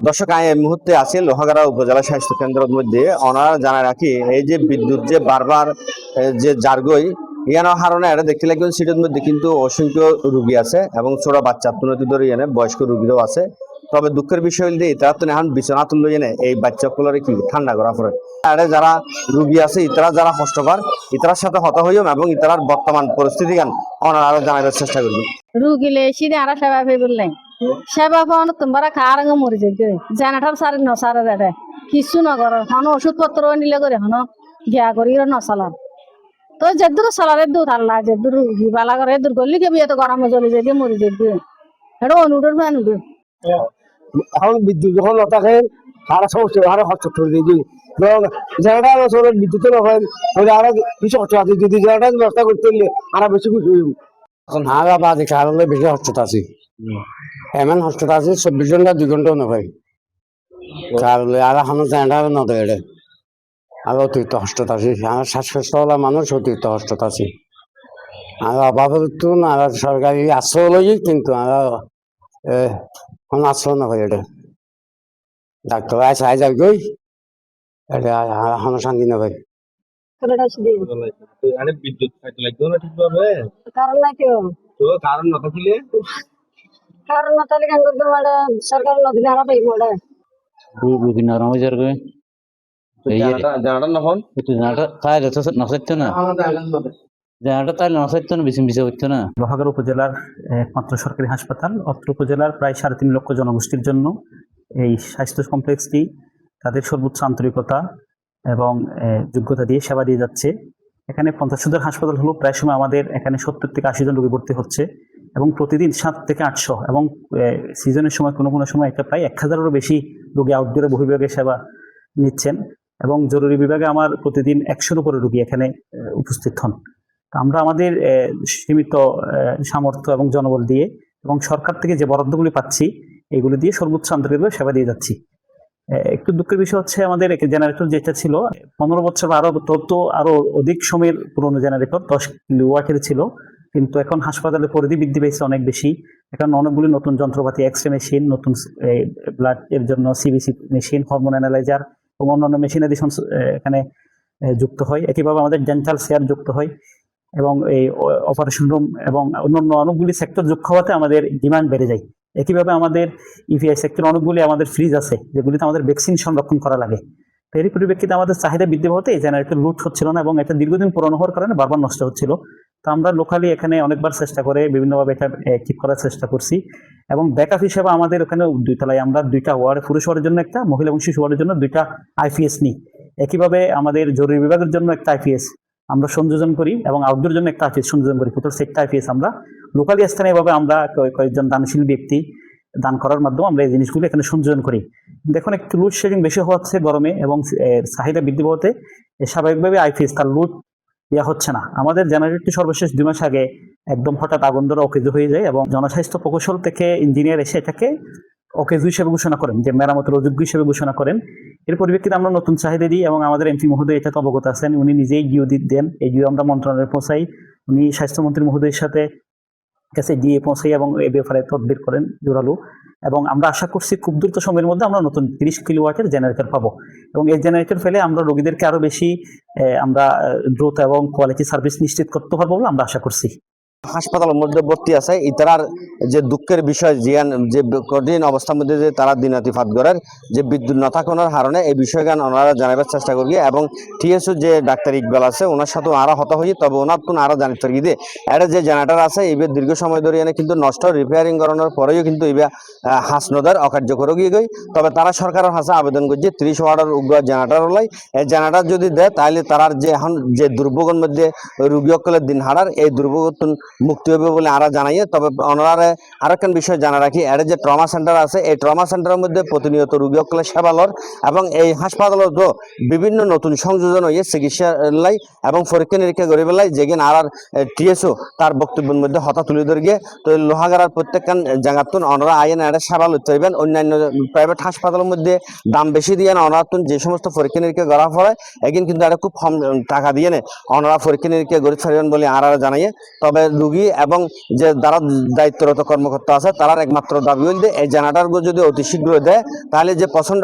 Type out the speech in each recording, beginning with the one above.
দর্শক আমি এই মুহূর্তে আছি লোহাগাড়া উপজেলা স্বাস্থ্য কেন্দ্রের মধ্যে। ওনারা জানা রাখি এই যে বিদ্যুৎ যে বারবার যে জারগই ইয়ানোর কারণে এটা দেখতে লাগবে সিটের মধ্যে কিন্তু অসংখ্য রুগী আছে এবং ছোট বাচ্চা তুলনাতি ধরে এনে বয়স্ক রুগীরাও আছে। তবে দুঃখের বিষয় হল তারা তো এখন বিছানা তুললো এনে এই বাচ্চাগুলোর কি ঠান্ডা করা পড়ে আরে যারা রুগী আছে ইতারা যারা কষ্টকর ইতারার সাথে হতা হইম এবং ইতারার বর্তমান পরিস্থিতি গান ওনারা আরো জানাবার চেষ্টা করবেন। রুগীলে সিনে আর সেবা পেয়ে সেবা পাওয়ানো তোমরা খাওয়ার মরে যেতে জেনাটার সারে নসারে দেয় কিছু নগর হন ওষুধপত্র নিলে করে হন গিয়া করি নচলার তো যেদুর চলারে দূর আল্লাহ যেদুর রুগী বালা করে দূর করলে কেবি এত গরমে জ্বলে যেতে মরে যেতে এটা অনুডোর ভাই অনুডোর এখন বিদ্যুৎ যখন নথাকে সারা সমস্যা আরো খরচ করে দিই জেনারেটার বিদ্যুৎ নয় তাহলে আরো বেশি খরচ আছে যদি জেনারেটার ব্যবস্থা করতে হলে আরো বেশি খুশি হইব। এখন হারা বা দেখে আরো বেশি খরচ আছে এমন খরচ আছে 24 ঘন্টা 2 ঘন্টাও নয় তাহলে আর এখন জেনারেটার নদে আর অতিরিক্ত কষ্ট আছে আমার শ্বাসকষ্টওয়ালা মানুষ অতিরিক্ত কষ্ট আছে আর অভাবের তো না সরকারি আশ্রয় লই কিন্তু আর কোনো আশ্রয় না হয় এটা ডাক্তার আছে আই যাই গই এটা এখনো শান্তি না ভাই বিদ্যুৎ খাইতে লাগবে না ঠিকভাবে কারণ না কেউ তো কারণ না থাকলে কারণ না তাহলে কেন করতে মানে সরকার নদী হারা পাইব ওটা রুগী নরম হয়ে যাবে জানাটা নখন একটু জানাটা তাই নসাইতো না জানাটা তাই নসাইতো না বেশি বেশি হইতো না। লোহাগাড়া উপজেলার একমাত্র সরকারি হাসপাতাল অত্র উপজেলার প্রায় 3.5 লক্ষ জনগোষ্ঠীর জন্য এই স্বাস্থ্য কমপ্লেক্সটি তাদের সর্বোচ্চ আন্তরিকতা এবং যোগ্যতা দিয়ে সেবা দিয়ে যাচ্ছে। এখানে 50 সদর হাসপাতাল হলো প্রায় সময় আমাদের এখানে 70 থেকে 80 জন রোগী ভর্তি হচ্ছে এবং প্রতিদিন 7 থেকে 800 এবং সিজনের সময় কোনো কোনো সময় একটা প্রায় 1000-এরও বেশি রোগী আউটডোরে বহির্বিভাগে সেবা নিচ্ছেন এবং জরুরি বিভাগে আমার প্রতিদিন 100-এর উপরে রোগী এখানে উপস্থিত হন। আমরা আমাদের সীমিত সামর্থ্য এবং জনবল দিয়ে এবং সরকার থেকে যে বরাদ্দগুলি পাচ্ছি এগুলি দিয়ে সর্বোচ্চ আন্তরিকভাবে সেবা দিয়ে যাচ্ছি। একটু দুঃখের বিষয় হচ্ছে আমাদের জেনারেটর যেটা ছিল 15 বছর বা আরো অধিক সময়ের পুরনো জেনারেটর 10 কিলোওয়াটের ছিল, কিন্তু এখন হাসপাতালের পরিধি বৃদ্ধি পেয়েছে অনেক বেশি। এখন অনেকগুলি নতুন যন্ত্রপাতি এক্সরে মেশিন, নতুন ব্লাড এর জন্য সিবিসি মেশিন, হরমোন অ্যানালাইজার এবং অন্যান্য মেশিনারি এখানে যুক্ত হয়। একইভাবে আমাদের ডেন্টাল চেয়ার যুক্ত হয় এবং এই অপারেশন রুম এবং অন্যান্য অনেকগুলি সেক্টর যুক্ত হওয়াতে আমাদের ডিমান্ড বেড়ে যায়। একইভাবে আমাদের ইভিআই সেক্টর অনেকগুলি আমাদের ফ্রিজ আছে যেগুলিতে আমাদের ভ্যাকসিন সংরক্ষণ করা লাগে। তো এরই পরিপ্রেক্ষিতে আমাদের চাহিদা বৃদ্ধি হতে এই জেনারেটর লুট হচ্ছিল না এবং এটা দীর্ঘদিন পুরনো হওয়ার কারণে বারবার নষ্ট হচ্ছিল। তো আমরা লোকালি এখানে অনেকবার চেষ্টা করে বিভিন্নভাবে এটা ঠিক করার চেষ্টা করছি এবং ব্যাকআপ হিসেবে আমাদের ওখানে 2 তলায় আমরা 2টা ওয়ার্ড, পুরুষ ওয়ার্ডের জন্য একটা, মহিলা এবং শিশু ওয়ার্ডের জন্য 2টা আইপিএস নিই। একইভাবে আমাদের জরুরি বিভাগের জন্য একটা আইপিএস আমরা সংযোজন করি এবং আউটডোর জন্য একটা আইপিএস সংযোজন করি। টোটাল 6টা আইপিএস আমরা লোকালি স্থানীয়ভাবে আমরা কয়েকজন দানশীল ব্যক্তি দান করার মাধ্যমে আমরা এই জিনিসগুলো এখানে সংযোজন করি। দেখুন একটু লোড শেডিং বেশি হচ্ছে গরমে এবং চাহিদা বৃদ্ধি হতে স্বাভাবিকভাবে আইপিএস তার লোড হচ্ছে না। আমাদের জেনারেটরটি সর্বশেষ 2 মাস আগে একদম হঠাৎ আগুন ধরে অকেজ হয়ে যায় এবং জনস্বাস্থ্য প্রকৌশল থেকে ইঞ্জিনিয়ার এসে এটাকে অকেজ হিসেবে ঘোষণা করেন, যে মেরামতের অযোগ্য হিসেবে ঘোষণা করেন। এর পরিপ্রেক্ষিতে আমরা নতুন চাহিদা দিই এবং আমাদের এমপি মহোদয় এটাতে অবগত আছেন, উনি নিজেই ডিও দেন। এই ডিও আমরা মন্ত্রণালয়ে পৌঁছাই, উনি স্বাস্থ্যমন্ত্রী মহোদয়ের সাথে কাছে গিয়ে পৌঁছাই এবং এই ব্যাপারে তদবির করেন জোরালো। এবং আমরা আশা করছি খুব দ্রুত সময়ের মধ্যে আমরা নতুন 30 কিলোওয়াটের জেনারেটর পাবো এবং এই জেনারেটর ফেলে আমরা রোগীদেরকে আরো বেশি আমরা দ্রুত এবং কোয়ালিটি সার্ভিস নিশ্চিত করতে পারবো বলে আমরা আশা করছি। হাসপাতালের মধ্যে ভর্তি আছে ইতারার যে দুঃখের বিষয় যে কঠিন অবস্থার মধ্যে যে তারা দিনাতিপাত করেন যে বিদ্যুৎ না থাকার কারণে এই বিষয়গান ওনারা জানাবার চেষ্টা করি এবং টিএসও যে ডাক্তার ইকবাল আছে ওনার সাথে আরো হত হই, তবে ওনার তো আরো জানিতে পারি দিয়ে এটা যে জেনারেটর আছে এবার দীর্ঘ সময় ধরে এনে কিন্তু নষ্ট রিপেয়ারিং করানোর পরেও কিন্তু এবার হাসনদার অকার্যকর গিয়ে গই। তবে তারা সরকারের হাসে আবেদন করছে 30 ওয়াটের উগ্র জেনারেটর হলাই এই জেনারেটর যদি দেয় তাহলে তারার যে এখন যে দুর্ভোগের মধ্যে রোগী সকলের দিন হারার এই দুর্ভোগ মুক্তি হবে বলে আরা জানাইয়ে। তবে ওনারা আরেকখান বিষয় জানা রাখি, এর যে ট্রমা সেন্টার আছে এই ট্রমা সেন্টারের মধ্যে প্রতিনিয়ত রোগী সকলের সেবা লর এবং এই হাসপাতালত বিভিন্ন নতুন সংযোজন হয়ে চিকিৎসা লাই এবং পরীক্ষা নিরীক্ষা করে বেলাই যেগিন আর টিএসও তার বক্তব্যের মধ্যে হতা তুলে ধরে গিয়ে। তো লোহাগাড়ার প্রত্যেকখান জায়গাতুন ওনারা আইন এর সেবা লইতে হইবেন। অন্যান্য প্রাইভেট হাসপাতালের মধ্যে দাম বেশি দিয়ে ওনারা যে সমস্ত পরীক্ষা নিরীক্ষা করা পড়ে এগিন কিন্তু এটা খুব কম টাকা দিয়ে ওনারা পরীক্ষা নিরীক্ষা করে ছাড়বেন বলে আর জানাইয়ে। তবে রোগী এবং যে যারা দায়িত্বরত কর্মকর্তা আছে তারার একমাত্র দাবি হইল এই জেনারেটর যদি অতি শীঘ্র দেয় তাহলে যে প্রচন্ড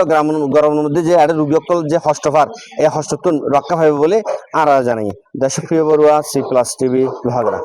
গরমের মধ্যে যে আর রোগী সকল যে হস্তফার এই হস্তত্ব রক্ষা পাবে বলে আর জানাই। দেশপ্রিয় বড়ুয়া, C+ TV, লোহাগড়া।